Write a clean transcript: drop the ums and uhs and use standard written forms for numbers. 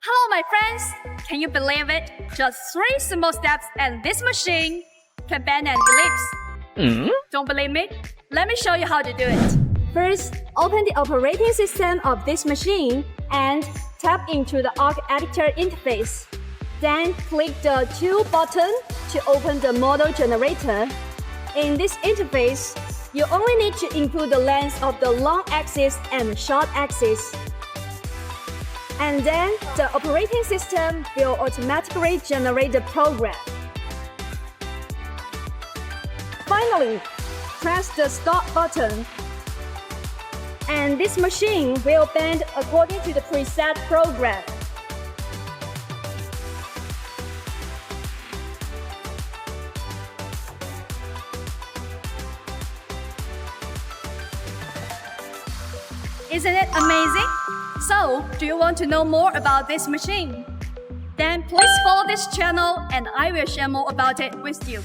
Hello, my friends! Can you believe it? Just 3 simple steps and this machine can bend an ellipse. Don't believe me? Let me show you how to do it. First, open the operating system of this machine and tap into the arc editor interface. Then click the Tool button to open the model generator. In this interface, you only need to input the length of the long axis and short axis. And then the operating system will automatically generate the program. Finally, press the Stop button. And this machine will bend according to the preset program. Isn't it amazing? So, do you want to know more about this machine? Then please follow this channel and I will share more about it with you.